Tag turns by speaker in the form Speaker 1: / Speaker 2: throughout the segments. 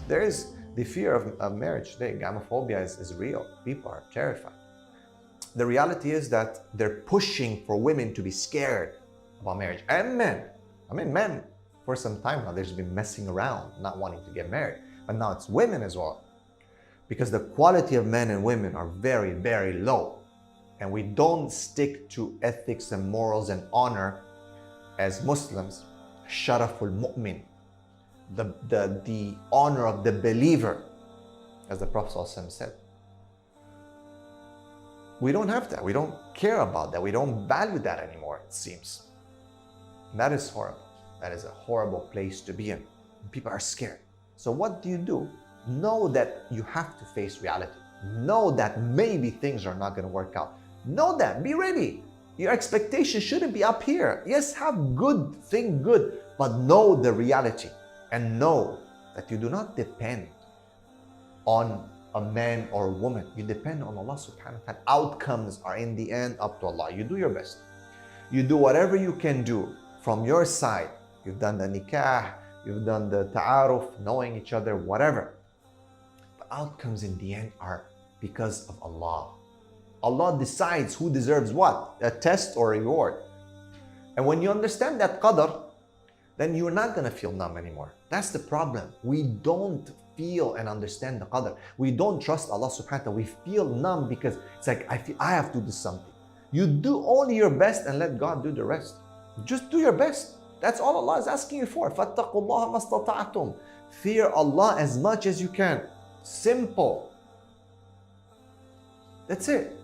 Speaker 1: There is the fear of marriage today. Gamophobia is real. People are terrified. The reality is that they're pushing for women to be scared about marriage. And men. I mean, men, for some time now, there's been messing around, not wanting to get married. But now it's women as well. Because the quality of men and women are very, very low. And we don't stick to ethics and morals and honor as Muslims. Sharaful mu'min. The honor of the believer, as the Prophet ﷺ said. We don't have that. We don't care about that. We don't value that anymore, it seems. And that is horrible. That is a horrible place to be in. People are scared. So what do? Know that you have to face reality. Know that maybe things are not going to work out. Know that. Be ready. Your expectation shouldn't be up here. Yes, have good, think good, but know the reality. And know that you do not depend on a man or a woman. You depend on Allah subhanahu wa ta'ala. Outcomes are in the end up to Allah. You do your best. You do whatever you can do from your side. You've done the nikah, you've done the ta'aruf, knowing each other, whatever. The outcomes in the end are because of Allah. Allah decides who deserves what, a test or a reward. And when you understand that qadr, then you're not going to feel numb anymore. That's the problem. We don't feel and understand the qadr. We don't trust Allah subhanahu wa ta'ala. We feel numb because it's like, I have to do something. You do only your best and let God do the rest. Just do your best. That's all Allah is asking you for. فَاتَّقُوا اللَّهَ مَا اسْتَطَعْتُمْ. Fear Allah as much as you can. Simple. That's it.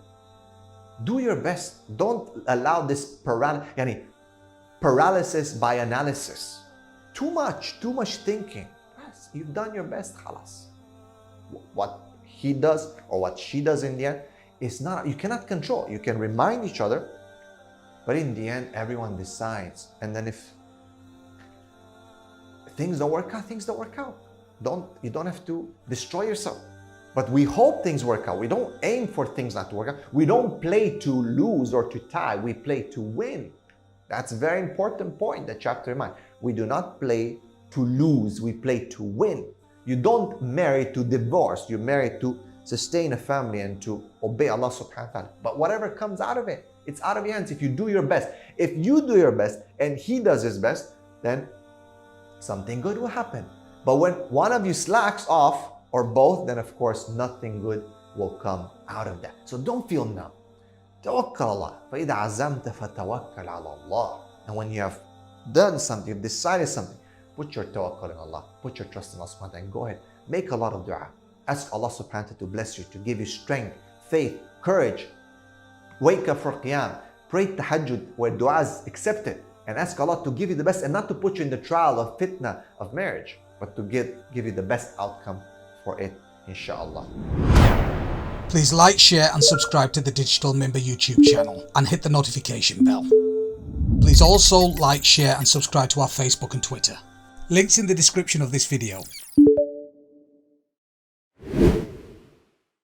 Speaker 1: Do your best. Don't allow this paralysis by analysis. Too much thinking. Yes, you've done your best, khalas. What he does or what she does in the end is not, you cannot control. You can remind each other, but in the end, everyone decides. And then if things don't work out, things don't work out. You don't have to destroy yourself. But we hope things work out. We don't aim for things not to work out. We don't play to lose or to tie. We play to win. That's a very important point that chapter reminds. We do not play to lose. We play to win. You don't marry to divorce. You marry to sustain a family and to obey Allah subhanahu wa ta'ala. But whatever comes out of it, it's out of your hands if you do your best. If you do your best and he does his best, then something good will happen. But when one of you slacks off, or both, then of course nothing good will come out of that. So don't feel numb. Tawakkal Allah. فَإِذَا عَزَمْتَ فَتَوَكَّلْ عَلَى اللَّهِ. And when you have done something, you've decided something, put your tawakkul in Allah. Put your trust in Allah subhanahu wa ta'ala and go ahead. Make a lot of dua. Ask Allah subhanahu wa ta'ala to bless you, to give you strength, faith, courage. Wake up for qiyam. Pray tahajjud where dua is accepted. And ask Allah to give you the best and not to put you in the trial of fitna of marriage, but to give you the best outcome for it, inshallah.
Speaker 2: Please like, share and subscribe to the Digital Member YouTube channel and hit the notification bell. Please also like, share and subscribe to our Facebook and Twitter. Links in the description of this video.